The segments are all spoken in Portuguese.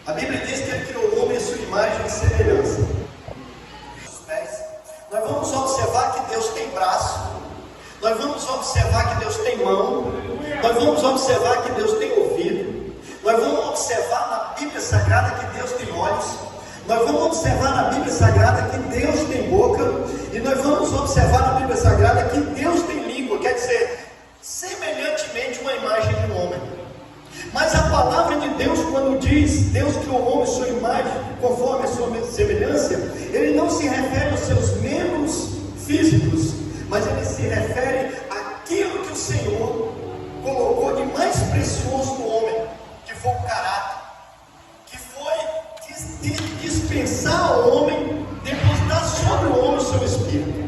A Bíblia diz que Ele criou o homem à sua imagem e semelhança. Nós vamos observar que Deus tem braço, nós vamos observar que Deus tem mão, nós vamos observar que Deus tem ouvido, nós vamos observar na Bíblia Sagrada que Deus tem olhos, nós vamos observar na Bíblia Sagrada que Deus tem boca, e nós vamos observar na Bíblia Sagrada que Deus tem língua, quer dizer, semelhantemente uma imagem de um homem. Mas a palavra de Deus, quando diz Deus criou o homem à sua imagem, conforme a sua semelhança, Ele não se refere aos seus membros físicos, mas Ele se refere àquilo que o Senhor colocou de mais precioso no homem, que foi o caráter, que foi dispensar ao homem, depositar sobre o homem o seu espírito.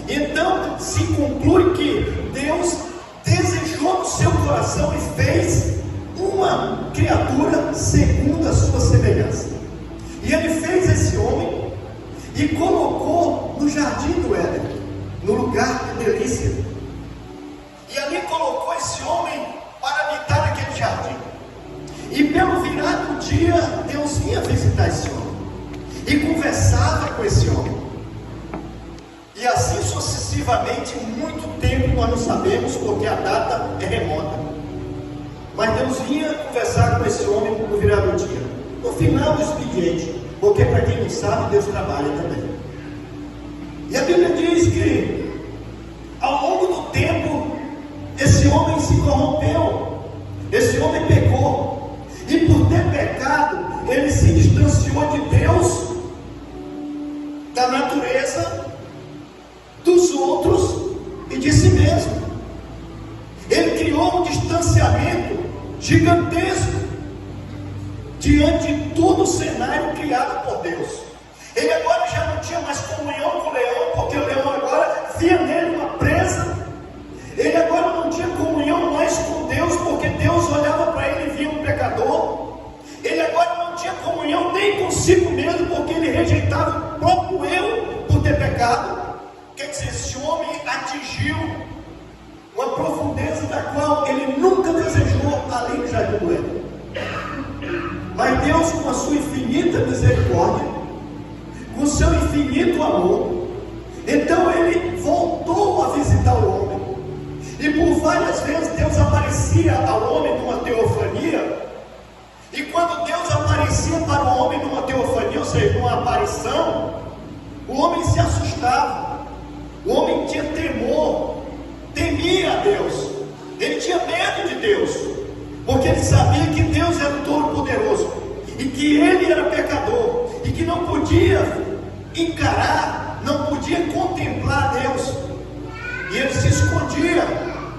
Então se conclui que Deus desejou no seu coração e fez uma criatura segundo a sua semelhança. E Ele fez esse homem e colocou no jardim do Éden, no lugar de delícia. E ali colocou esse homem para habitar naquele jardim. E pelo virar do dia, Deus ia visitar esse homem e conversava com esse homem. E assim sucessivamente, muito tempo nós não sabemos, porque a data é remota. Mas Deus vinha conversar com esse homem no virar do dia, no final do expediente, porque para quem não sabe, Deus trabalha também. E a Bíblia diz que ao longo do tempo esse homem se corrompeu, esse homem pecou, e por ter pecado ele se distanciou de Deus, da natureza, dos outros e de si mesmo. Ele criou um distanciamento gigantesco diante de todo o cenário criado por Deus. Ele agora já não tinha mais comunhão com o leão, porque o leão agora via nele uma presa. Ele agora não tinha comunhão mais com Deus, porque Deus olhava para ele e via um pecador. Ele agora não tinha comunhão nem consigo mesmo, porque ele rejeitava o próprio eu por ter pecado. Quer dizer, esse homem atingiu uma profundeza da qual ele nunca desejou ali no jardim do Éden. Mas Deus, com a sua infinita misericórdia, com o seu infinito amor, então Ele voltou a visitar o homem. E por várias vezes Deus aparecia ao homem numa teofania. E quando Deus aparecia para o homem numa teofania, ou seja, numa aparição, o homem se assustava. O homem tinha temor, temia a Deus, ele tinha medo de Deus, porque ele sabia que Deus era o Todo-Poderoso, e que ele era pecador, e que não podia encarar, não podia contemplar Deus, e ele se escondia.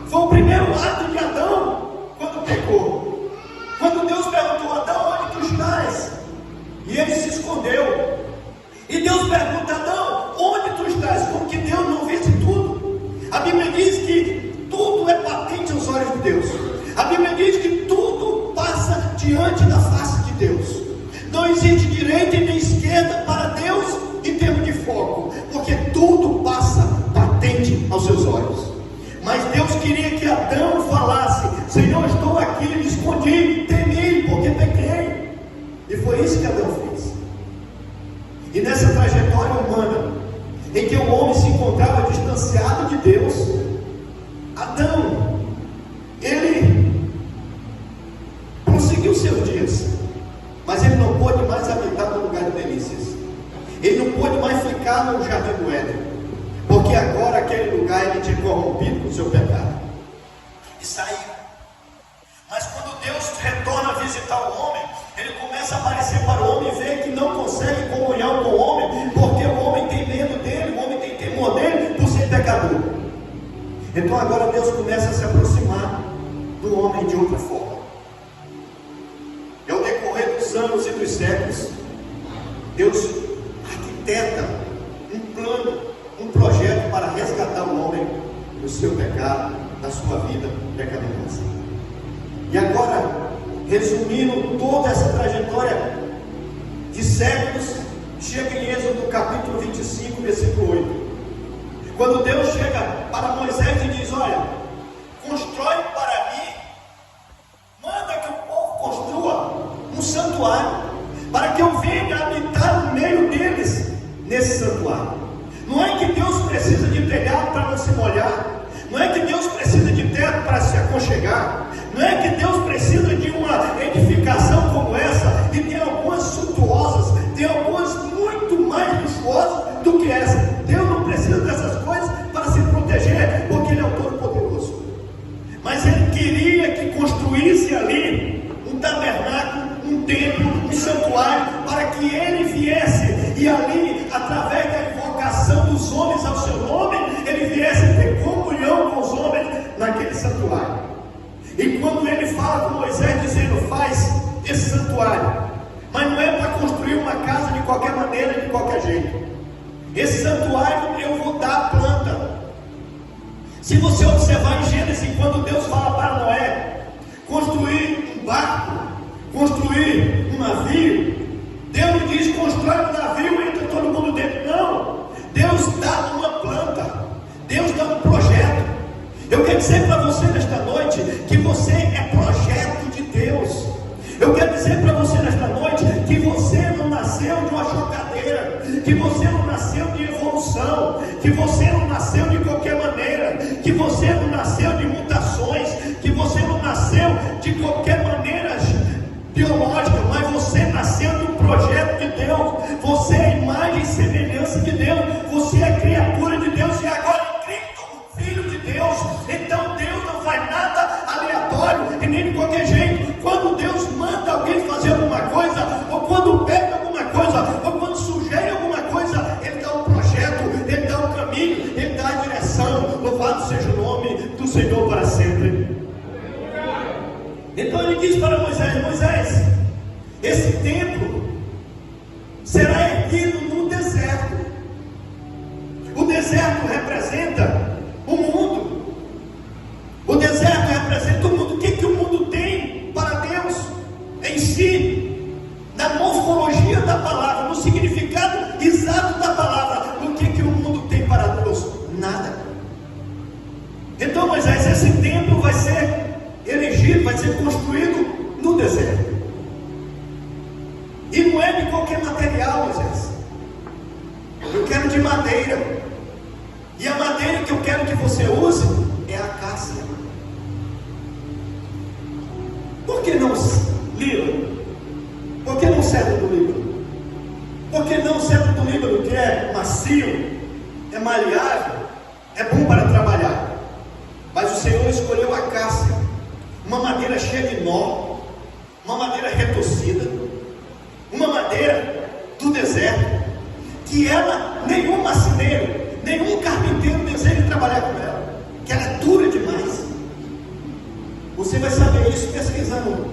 Foi o primeiro ato de Adão, quando pecou, quando Deus perguntou: Adão, onde tu estás? E ele se escondeu. E Deus pergunta: Adão, onde tu estás? Como que Deus não visse tudo? A Bíblia diz que tudo é patente aos olhos de Deus. A Bíblia diz que tudo passa diante da face de Deus. Não existe direita e nem esquerda para Deus em termos de foco, porque tudo passa patente aos seus olhos. Mas Deus queria que Adão falasse: Senhor, estou aqui, me escondi, temi, porque pequei. E foi isso que Adão fez. E nessa trajetória humana, em que o homem se encontrava distanciado de Deus, Adão, ele prosseguiu seus dias, mas ele não pôde mais habitar no lugar de delícias. Ele não pôde mais ficar no jardim do Éden, porque agora aquele lugar ele tinha corrompido com o seu pecado e saiu. Mas quando Deus retorna a visitar o homem, ele começa a aparecer para o homem e vê que não consegue comunhão com o homem, porque o homem tem medo dele, o homem tem temor dele por ser pecador. Então agora Deus começa a se aproximar do homem de outra forma. E ao decorrer dos anos e dos séculos, Deus arquiteta um plano, um projeto para resgatar o homem do seu pecado, da sua vida pecaminosa. E agora, resumindo toda essa trajetória de séculos, chega em Êxodo capítulo 25, versículo 8. Quando Deus chega para Moisés e diz: olha, constrói para mim, manda que o povo construa um santuário. santuário. Não é que Deus precisa de telhado para não se molhar. Não é que Deus precisa de teto para se aconchegar. Não é que Deus precisa de uma edificação como essa. E tem algumas suntuosas, tem algumas muito mais luxuosas do que essa. Deus não precisa dessas coisas para se proteger, porque Ele é o Todo-Poderoso. Mas Ele queria que construísse ali um tabernáculo, um templo, um santuário, para que Ele viesse e ali, através da invocação dos homens ao seu nome, Ele viesse ter comunhão com os homens naquele santuário. E quando Ele fala com Moisés, dizendo: faz esse santuário, mas não é para construir uma casa de qualquer maneira, de qualquer jeito. Esse santuário eu vou dar a planta. Se você observar em Gênesis, quando Deus fala para Noé construir um barco, construir um navio, Deus não diz: constrói um navio e entra todo mundo dentro. Não, Deus dá uma planta, Deus dá um projeto. Eu quero dizer para você nesta noite que você é projeto de Deus. Eu quero dizer para você nesta noite que você não nasceu de uma chocadeira, que você não nasceu de evolução, que você não nasceu de qualquer maneira, que você não nasceu de mutações, que você não nasceu de qualquer maneira biológica, mas você nasceu de um projeto de Deus. Você é a imagem e semelhança de Deus, você é criatura de Deus e agora em Cristo, filho de Deus. Então Deus não faz nada aleatório e nem de qualquer jeito. Quando Deus manda alguém fazer alguma coisa, ou quando pega alguma coisa, ou quando sugere alguma coisa, Ele dá um projeto, Ele dá um caminho, Ele dá a direção. Louvado seja o nome do Senhor para sempre. Então Ele diz para Moisés: Moisés, esse templo será erguido no deserto. O deserto representa o mundo. O deserto representa o mundo. O que o mundo tem para Deus em si? Na morfologia da palavra, no significado exato da palavra, o que o mundo tem para Deus? Nada. Então, Moisés, esse templo vai ser erigido, vai ser construído no deserto. E não é de qualquer material, Moisés. Eu quero de madeira. E a madeira que eu quero que você use é a acácia. Por que não Líbano? Por que não cedro do Líbano? Por que não cedro do Líbano, que é macio, é maleável, é bom para trabalhar? Mas o Senhor escolheu a acácia, uma madeira cheia de nó, uma madeira retorcida, uma madeira do deserto, que ela, nenhum marceneiro, nenhum carpinteiro deseja trabalhar com ela, que ela é dura demais. Você vai saber isso pesquisando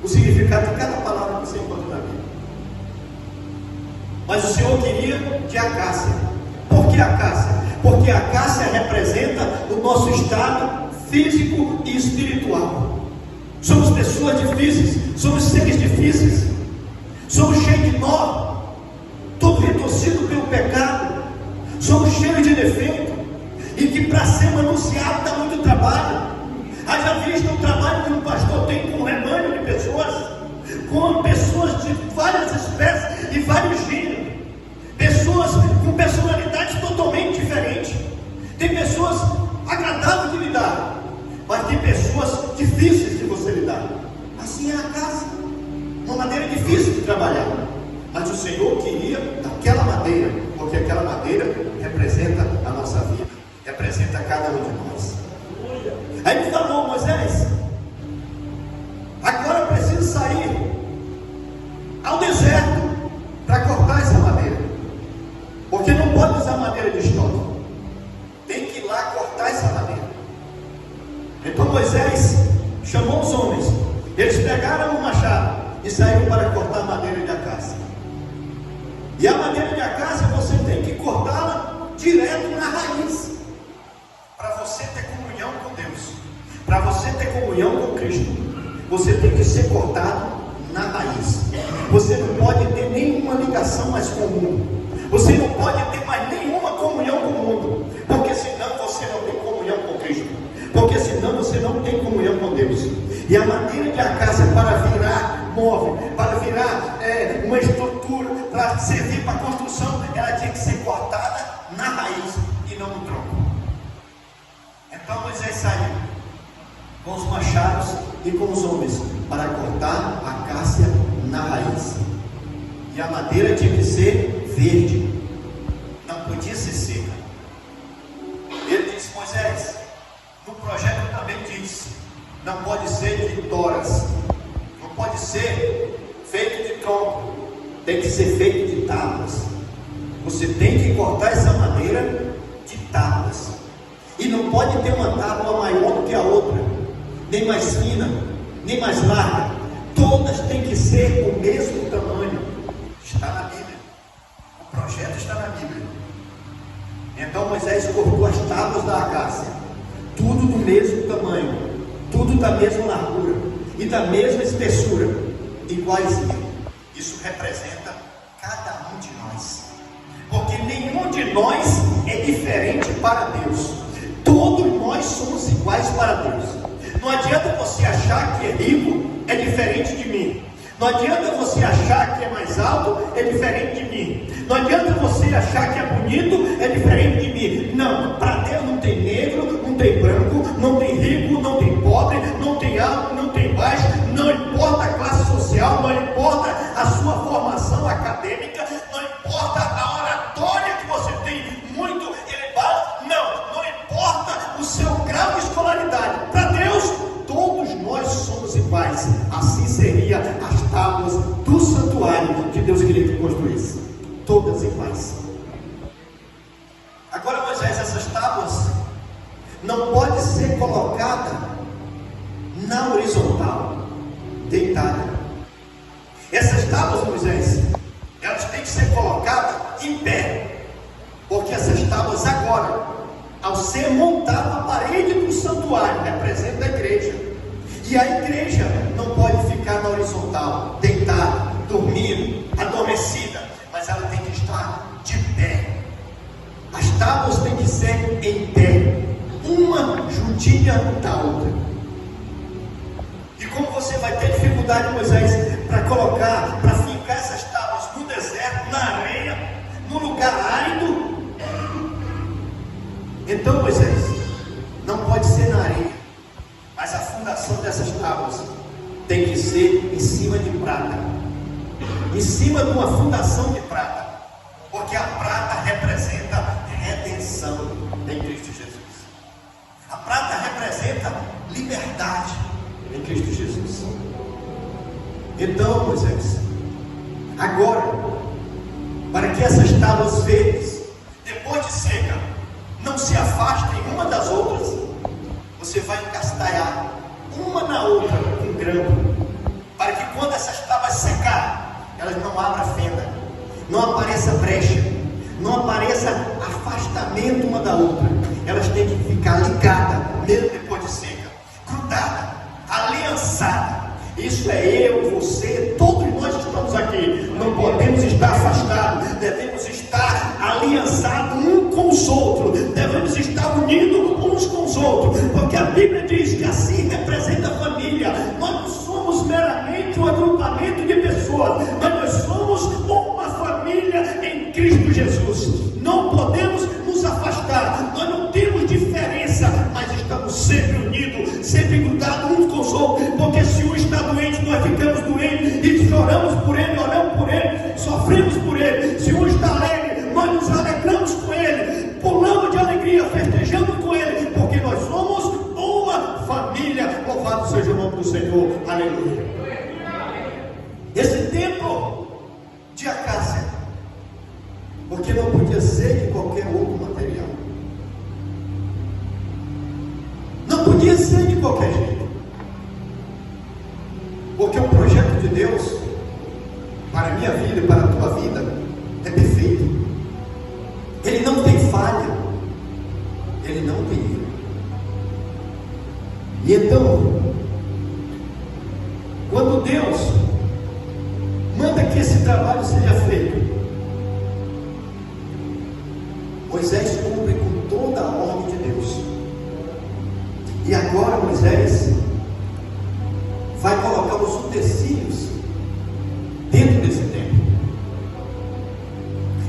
o significado de cada palavra que você encontra na Bíblia. Mas o Senhor queria de acácia. Por que acácia? Porque a acácia representa o nosso estado físico e espiritual. Somos pessoas difíceis, somos seres difíceis, somos cheios de nó, todo retorcido pelo pecado, somos cheios de defeito, e que para ser manuseado dá muito trabalho. Haja visto o trabalho que um pastor tem com um rebanho de pessoas, com pessoas de várias espécies e vários gêneros, pessoas com personalidades totalmente diferentes. Tem pessoas agradáveis de lidar, mas tem pessoas difíceis de você lidar. Assim é a casa, uma madeira difícil de trabalhar. Mas o Senhor queria daquela madeira, porque aquela madeira representa a nossa vida, representa cada um de nós. Aí ele falou: Moisés, agora eu preciso sair ao deserto para cortar essa madeira, porque não pode usar madeira de estoque, tem que ir lá cortar essa madeira. Então Moisés chamou os homens, eles pegaram o machado e saíram para cortar a madeira de acácia. E a madeira de acácia você tem que cortá-la direto na raiz, para você ter comunhão com Deus, para você ter comunhão com Cristo. Você tem que ser cortado na raiz. Você não pode ter nenhuma ligação mais com o mundo. Você não pode ter mais nenhuma comunhão com o mundo, porque senão você não tem comunhão com Cristo, porque senão você não tem comunhão com Deus. E a madeira de acácia, para virar móvel, para virar uma estrutura, para servir para construção, ela tinha que ser cortada com os machados e com os homens, para cortar a acácia na raiz. E a madeira tinha que ser verde, não podia ser seca. Ele disse: Moisés, no projeto também diz, não pode ser de toras, não pode ser feito de tronco, tem que ser feito de tábuas. Você tem que cortar essa madeira de tábuas, e não pode ter uma tábua maior do que a outra, nem mais fina, nem mais larga. Todas têm que ser o mesmo tamanho. Está na Bíblia, o projeto está na Bíblia. Então Moisés cortou as tábuas da acácia, tudo do mesmo tamanho, tudo da mesma largura e da mesma espessura, iguaizinho. Isso representa cada um de nós, porque nenhum de nós é diferente para Deus. Todos nós somos iguais para Deus. Não adianta você achar que é rico, é diferente de mim. Não adianta você achar que é mais alto, é diferente de mim. Não adianta você achar que é bonito, é diferente de mim. Não, para Deus não tem negro, não tem branco, não tem rico, não tem pobre, não tem alto, não tem baixo. Não importa a classe social, não importa a sua formação acadêmica, não importa a oratória que você tem muito elevada. Não importa o seu grau de escolaridade. Para Deus, todos nós somos iguais. Assim seria as tábuas do santuário que Deus queria que construísse, todas iguais. Agora, Moisés, essas tábuas não pode ser colocada na horizontal, deitada. Essas tábuas, Moisés, elas têm que ser colocadas em pé, porque essas tábuas agora, ao ser montada a parede do santuário, representa a igreja. E a igreja não pode ficar na horizontal, deitada, dormindo, adormecida, mas ela tem que estar de pé. As tábuas têm que ser em pé, uma juntinha da outra. E como você vai ter dificuldade, Moisés, para colocar, para fincar essas tábuas no deserto, na areia, no lugar árido? Então, Moisés, não pode ser na areia, mas a fundação dessas tábuas tem que ser em cima de prata, em cima de uma fundação de prata, porque a prata representa redenção em Cristo Jesus. A prata representa liberdade em Cristo Jesus. Então, Moisés, agora, para que essas tábuas verdes, depois de seca, não se afastem uma das outras, você vai encastanhar uma na outra com grampo, para que quando essas tábuas secar, elas não abram fenda, não apareça brecha, não apareça afastamento uma da outra. Elas têm que ficar ligadas, mesmo depois de seca, grudada, aliançada. Isso é eu, você, todos nós que estamos aqui. Não podemos estar afastados, devemos estar aliançados um com os outros, devemos estar unidos uns com os outros, porque a Bíblia diz que assim representa a família. Nós não somos meramente um agrupamento de pessoas, mas nós somos uma família em Cristo Jesus. Não podemos nos afastar, nós não temos diferença, mas estamos sempre unidos, sempre grudados uns com os outros, porque se um está doente, nós ficamos doentes e choramos por ele, oramos por ele, sofremos por ele. Se um está alegre, nós nos alegramos com ele, pulamos de alegria, festejamos com ele, porque nós somos uma família. Louvado seja o nome do Senhor, aleluia. Esse templo de acácia, porque não podia ser de qualquer outro material, não podia ser de qualquer jeito, porque o projeto de Deus para a minha vida e para a tua vida é perfeito. Ele não tem falha, ele não tem erro. E então, quando Deus manda que esse trabalho seja feito, Moisés cumpre com toda a ordem de Deus. E agora Moisés vai colocar os utensílios dentro desse templo.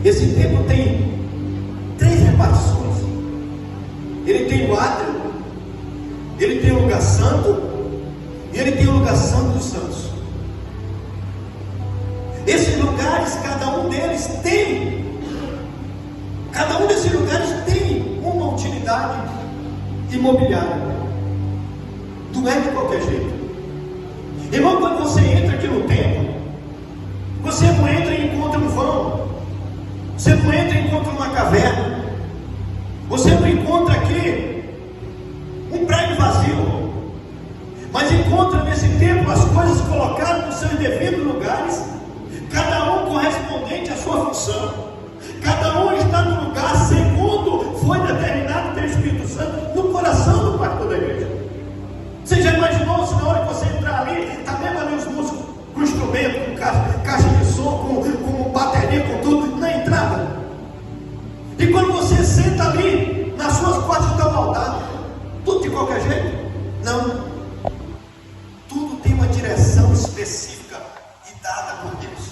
Esse templo tem 3 repartições. Ele tem o átrio, Ele tem um lugar santo e ele tem um lugar santo dos santos. Esses lugares, cada um desses tem uma utilidade imobiliária. Não é de qualquer jeito. Irmão, quando você entra aqui no templo, você não entra e encontra um vão, você não entra e encontra uma caverna, você não encontra aqui um prédio vazio, mas encontra nesse templo as coisas colocadas nos seus devidos lugares, cada um correspondente à sua função, cada um está no lugar segundo foi determinado pelo Espírito Santo no coração do pastor da igreja. Você já imaginou se na hora que você entrar ali, está vendo ali os músicos com instrumento, com caixa de som, com bateria, com tudo, na entrada? E quando você senta ali, nas suas costas está maldade, tudo de qualquer jeito? Não. Tudo tem uma direção específica e dada por Deus.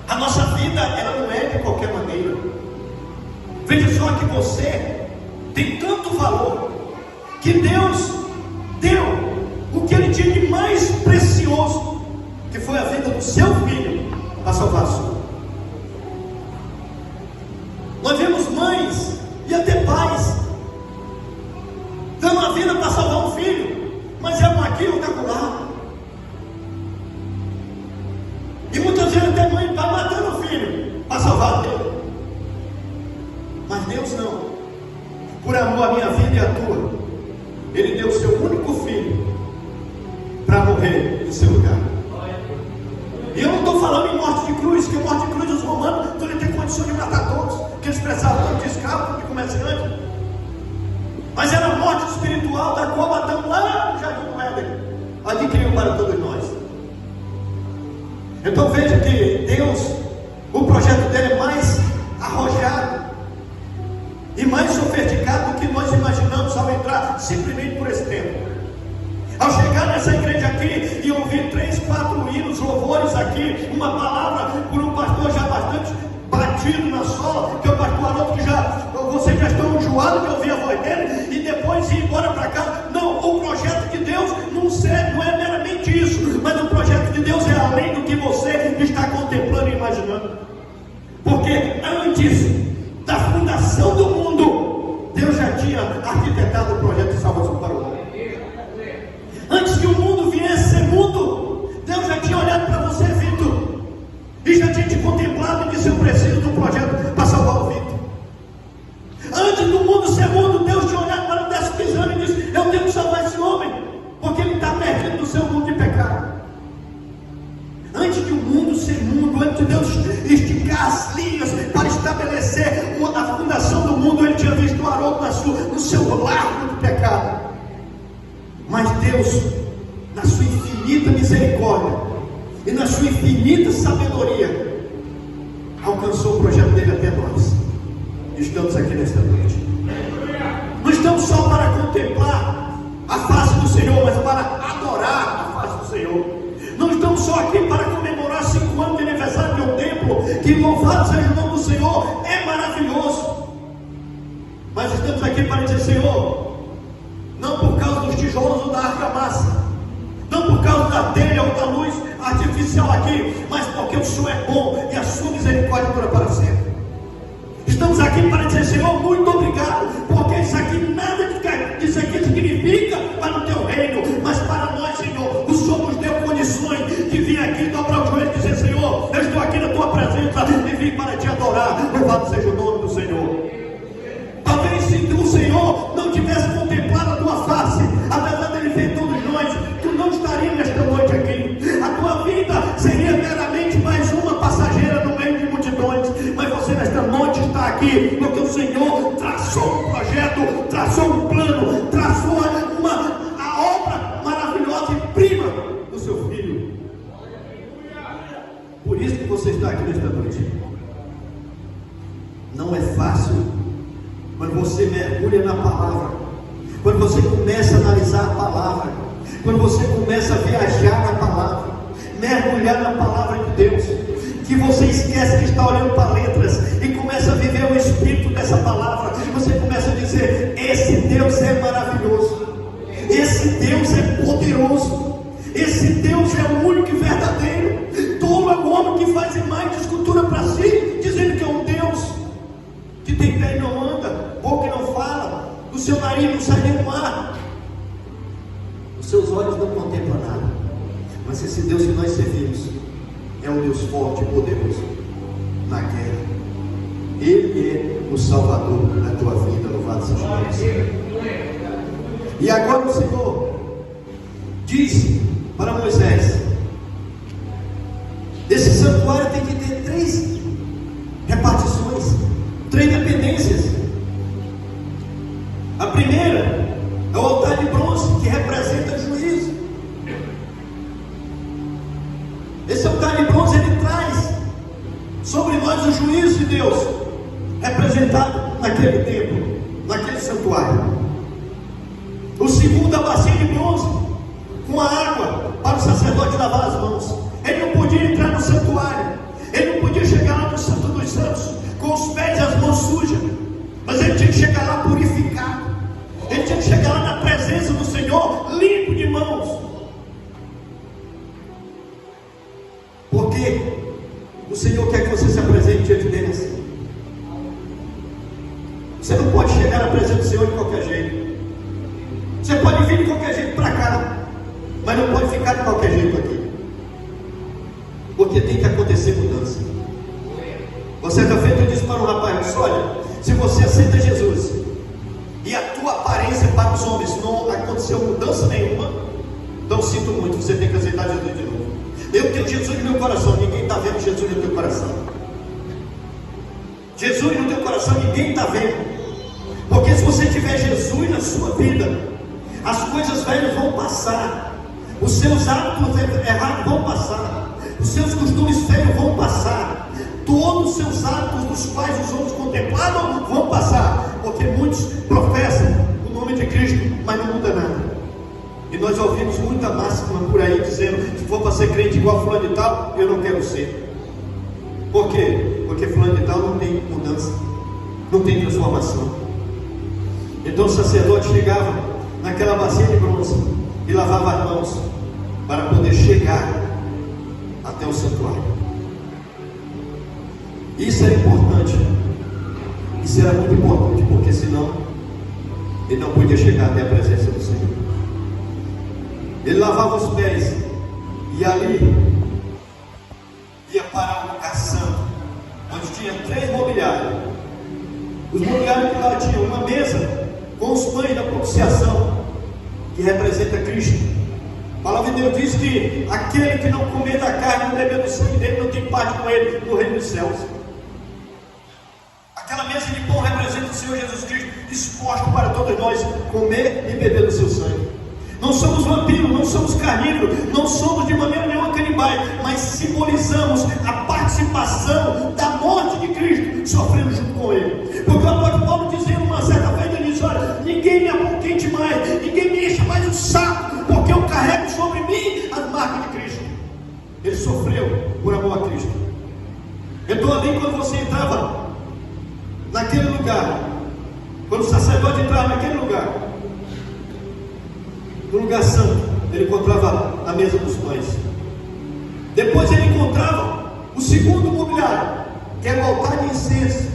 A nossa vida, ela não é de qualquer maneira. Veja só que você tem tanto valor que Deus deu o que Ele tinha de mais precioso, que foi a vida do seu filho, para salvar a sua. Nós vemos mães e até pais dando a vida para salvar um filho, mas é um aqui ou acolá. E muitas vezes até mãe vai matando o filho para salvar dele. Mas Deus não. Por amor à minha vida e à tua, Ele deu o seu único filho para morrer em seu lugar. E eu não estou falando em morte de cruz, que morte de cruz os romanos não iam ter condição de matar todos, que eles precisavam de escravo, de comerciante. Mas era a morte espiritual da qual Adão lá no Jardim do Éden adquiriu para todos nós. Então veja que Deus, o projeto dele é mais arrojado e mais sofisticado do que nós imaginamos ao entrar simplesmente por esse tempo. Ao chegar nessa igreja aqui e ouvir 3, 4 hinos, louvores aqui, uma palavra por um pastor já bastante batido na sola, que é o pastor Haroldo, que vocês já estão enjoados de ouvir a voz dele, e depois ir embora para casa. Não, o projeto de Deus não é meramente isso, mas o projeto de Deus é além do que você está contemplando e imaginando. Porque antes da fundação do mundo, Deus já tinha arquitetado o projeto de salvação para o mundo. Antes que o mundo viesse a ser mundo, Deus já tinha olhado para você, Vitor, e já tinha te contemplado e disse: eu preciso de um projeto para salvar o Vitor. Antes do mundo ser mundo, Deus tinha olhado para o décimo exame e disse: eu tenho que salvar esse homem, porque ele está perdido no seu mundo de pecado. Antes de o mundo ser mundo, antes de Deus esticar as linhas para estabelecer a fundação do mundo, Ele tinha visto o Haroldo no seu largo de pecado. Mas Deus, na sua infinita misericórdia e na sua infinita sabedoria, alcançou o projeto dele até nós. Estamos aqui nesta noite. Não estamos só para contemplar a face do Senhor, mas para adorar a face do Senhor. Não estamos só aqui para comemorar 5 anos de aniversário de um templo, que louvado seja o nome do Senhor, é maravilhoso. Mas estamos aqui para dizer: Senhor, não por causa dos tijolos ou da argamassa, não por causa da telha ou da luz artificial aqui, mas porque o Senhor é bom e a sua misericórdia dura para sempre. Estamos aqui para dizer: Senhor, muito obrigado, porque isso aqui nada disso aqui significa para o teu reino, mas para nós, Senhor, o Senhor nos deu condições de vir aqui dobrar o joelho e dizer: Senhor, eu estou aqui na tua presença e vim para te adorar. Louvado seja o nome do Senhor. Talvez se o Senhor não tivesse contemplado a tua face, apesar dele ver todos nós, tu não estaria nesta noite aqui. A tua vida seria meramente mais uma passageira no meio de multidões, mas você nesta noite está aqui porque o Senhor traçou um projeto, traçou um plano, traçou a obra maravilhosa e prima do seu Filho. Por isso que você está aqui nesta noite. Não é fácil. Quando você mergulha na palavra, quando você começa a analisar a palavra, quando você começa a viajar na palavra, mergulhar na palavra de Deus, que você esquece que está olhando para letras e começa a viver o espírito dessa palavra, você começa a dizer: esse Deus é maravilhoso. Esse Deus é poderoso. Esse Deus é o único e verdadeiro. Tolo é o homem que faz imagem de escultura para si, dizendo que é um Deus que tem pé e não anda, boca e não fala, do seu nariz não sai nem no ar, os seus olhos não contemplam nada. Mas esse Deus que nós servimos é um Deus forte e poderoso na guerra. Ele é o Salvador da tua vida. Louvado seja o nome do Senhor. E agora o Senhor diz para Moisés: esse santuário tem que ter 3 repartições, 3 dependências. A primeira é o altar de bronze, que representa juízo. Esse altar de bronze, ele traz sobre nós o juízo de Deus, representado naquele templo, naquele santuário. O segundo, a bacia de bronze, com a água para o sacerdote lavar as mãos. Ele não podia entrar no santuário, ele não podia chegar lá no Santo dos Santos com os pés e as mãos sujas, mas ele tinha que chegar lá purificado. Ele tinha que chegar lá na presença do Senhor limpo de mãos. Porque o Senhor quer que você se apresente diante dele assim. Você não pode chegar na presença do Senhor de qualquer jeito. Você pode vir de qualquer jeito para cá, mas não pode ficar de qualquer jeito aqui, porque tem que acontecer mudança. Você está feito, eu disse para um rapaz: olha, se você aceita Jesus e a tua aparência para os homens não aconteceu mudança nenhuma, então sinto muito, você tem que aceitar Jesus de novo. Eu tenho Jesus no meu coração, ninguém está vendo Jesus no teu coração. Jesus no teu coração, ninguém está vendo. Porque se você tiver Jesus na sua vida, as coisas velhas vão passar, os seus hábitos errados vão passar, os seus costumes feios vão passar, todos os seus hábitos dos quais os outros contemplavam vão passar, porque muitos professam o nome de Cristo, mas não muda nada. E nós ouvimos muita máxima por aí dizendo: se for para ser crente igual fulano de tal, eu não quero ser. Por quê? Porque fulano de tal não tem mudança, não tem transformação. Então o sacerdote chegava naquela bacia de bronze e lavava as mãos para poder chegar até o santuário. Isso era importante. Isso era muito importante, porque senão ele não podia chegar até a presença do Senhor. Ele lavava os pés e ali ia para o lugar santo, onde tinha 3 mobiliários. Os mobiliários que lá tinham uma mesa com os pães da propiciação, que representa Cristo. A palavra de Deus diz que aquele que não comer da carne e não beber do sangue dele não tem parte com ele no reino dos céus. Aquela mesa de pão representa o Senhor Jesus Cristo, disposto para todos nós comer e beber do seu sangue. Não somos vampiros, não somos carnívoros, não somos de maneira nenhuma canibais, mas simbolizamos a participação da morte de Cristo, sofrendo junto com ele. Porque o apóstolo Paulo dizendo uma certa vez, ele disse: olha, ninguém me apoquente mais, ninguém me enche mais o saco, porque eu carrego sobre mim as marcas de Cristo. Ele sofreu por amor a Cristo. Então ali, quando você entrava naquele lugar, quando o sacerdote entrava naquele lugar, no lugar santo, ele encontrava a mesa dos pães. Depois ele encontrava o segundo mobiliário, que era o altar de incenso.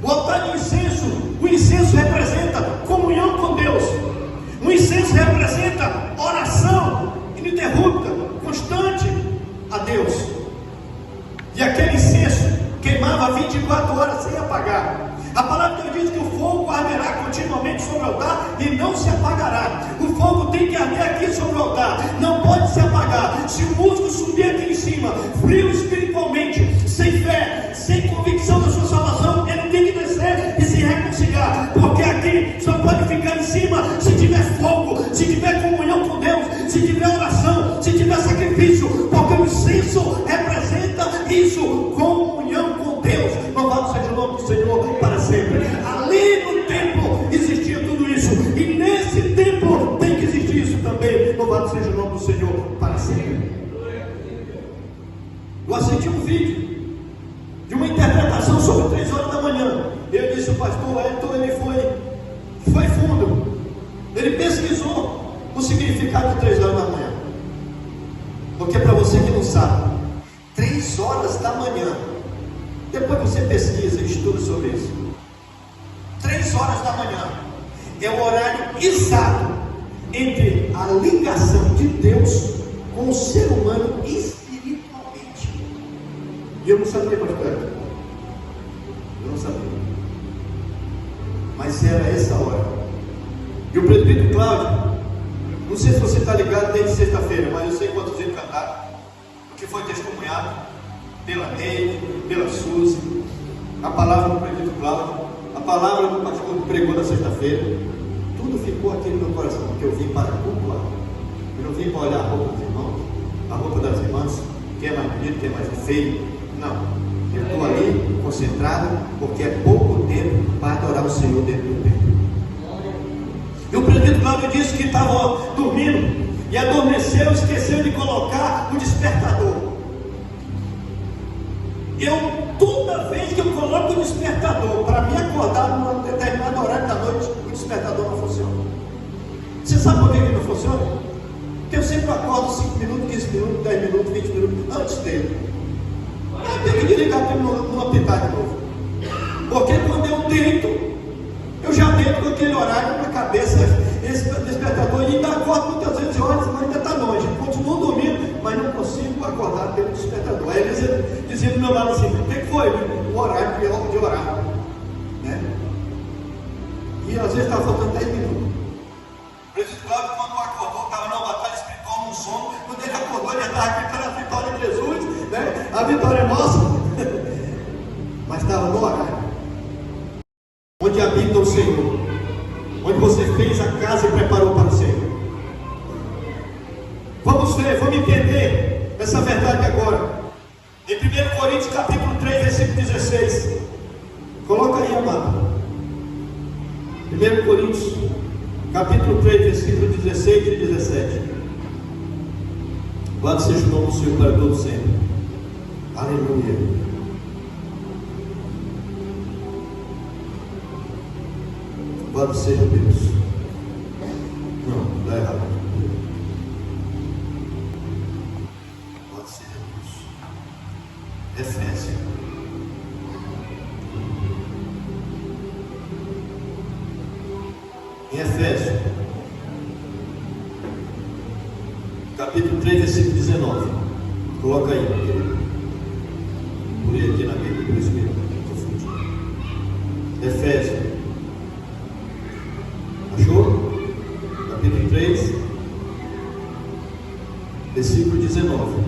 O altar de incenso, o incenso representa comunhão com Deus. O incenso representa oração ininterrupta, constante a Deus. E aquele incenso queimava 24 horas sem apagar. A palavra de Deus diz que o fogo arderá continuamente sobre o altar e não se apagará. O fogo tem que arder aqui sobre o altar, não pode se apagar. Se o músico subir aqui em cima, frio espiritualmente, sem fé, sem convicção da sua salvação, ele tem que descer e se reconciliar, porque aqui só pode ficar em cima se tiver fogo, se tiver comunhão com Deus, se tiver oração, se tiver sacrifício, porque o incenso representa isso, comunhão com Deus. Louvado seja o nome do Senhor para sempre. Ali no templo existia tudo isso, e nesse templo tem que existir isso também. Louvado seja o nome do Senhor para sempre. Eu assisti um vídeo de uma interpretação sobre 3 horas da manhã. Eu disse: o pastor Elton, ele foi fundo, ele pesquisou o significado de 3 horas da manhã? Porque para você que não sabe, 3 horas da manhã, depois você pesquisa e estuda sobre isso. 3 horas da manhã é o horário exato entre a ligação de Deus com o ser humano espiritualmente. E eu não sabia, pastor. Eu não sabia. Mas era essa hora. E o presbítero Cláudio, não sei se você está ligado desde sexta-feira, mas eu sei quantos eles cantaram, porque foi testemunhado pela Neide, pela Suzy, a palavra do presbítero Cláudio, a palavra do pastor que pregou na sexta-feira. Tudo ficou aqui no meu coração, porque eu vim para cultuar. Eu não vim para olhar a roupa dos irmãos, a roupa das irmãs, quem é mais bonito, quem é mais feio. Não, eu estou ali concentrado, porque é pouco tempo para adorar o Senhor dentro do templo. E o presbítero Cláudio disse que estava dormindo e adormeceu, esqueceu de colocar o despertador. Toda vez que eu coloco o despertador para me acordar num determinado horário da noite, o despertador não funciona. Você sabe por que ele não funciona? Porque eu sempre acordo 5 minutos, 15 minutos, 10 minutos, 20 minutos antes dele. Eu tenho que desligar para ele não apitar de novo. Porque quando eu deito, eu já deito com aquele horário na cabeça, esse despertador, e ainda acordo muitas vezes, olha, mas ainda está longe, continuo dormindo, mas não consigo acordar pelo despertador. Aí ele dizia do meu lado assim: o que foi? O horário de orar, né? E às vezes estava faltando 10 minutos. O presbítero Cláudio, quando acordou, estava numa batalha espiritual, num sono. Quando ele acordou, ele estava gritando a vitória de Jesus, né? A vitória é nossa. Mas estava no horário onde habita o Senhor, onde você fez a casa e preparou para o Senhor. Vamos ver, vamos entender essa verdade agora. Em 1 Coríntios capítulo 3, versículo 16. Coloca aí, amado. 1 Coríntios capítulo 3, versículo 16 e 17. Louvado seja o nome do Senhor para todos sempre. Aleluia. Louvado seja Deus. Não, dá errado. Louvado seja Deus. Efésios. Em Efésios, capítulo 3, versículo 19. Coloca aí. Por aqui na Bíblia, por isso mesmo. Efésios. Achou? Capítulo 3, versículo 19.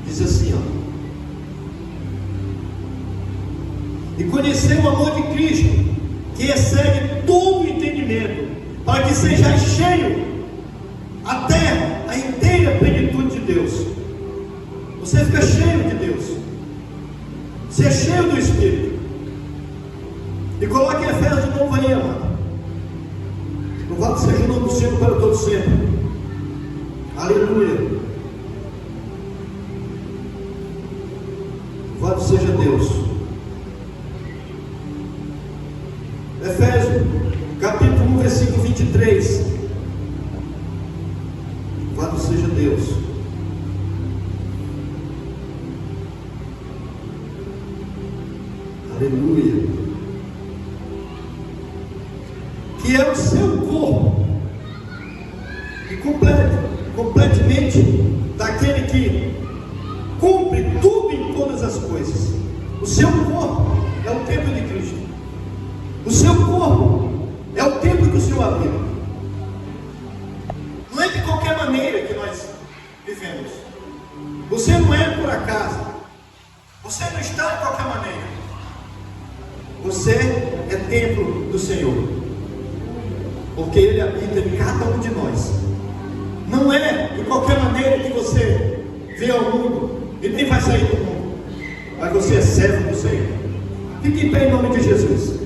Diz assim, ó: e conhecer o amor de Cristo, que excede todo o entendimento, para que seja cheio até a inteira plenitude de Deus. Você fica cheio de Deus, você é cheio do Espírito. E coloque Efésios de novo aí, amado. Louvado seja o nome do Senhor para todos sempre. Aleluia. Louvado seja Deus. Efésios capítulo 1, versículo 23. Louvado seja Deus. Aleluia. Que é o seu corpo, e completamente daquele que cumpre tudo em todas as coisas. O seu corpo é o templo de Cristo. O seu corpo é o templo que o Senhor habita. Não é de qualquer maneira que nós vivemos. Você não é por acaso. Você não está de qualquer maneira. Você é templo do Senhor, porque Ele habita em cada um de nós. Não é de qualquer maneira que você vê ao mundo e nem vai sair do mundo, mas você é servo do Senhor. Fique em pé em nome de Jesus.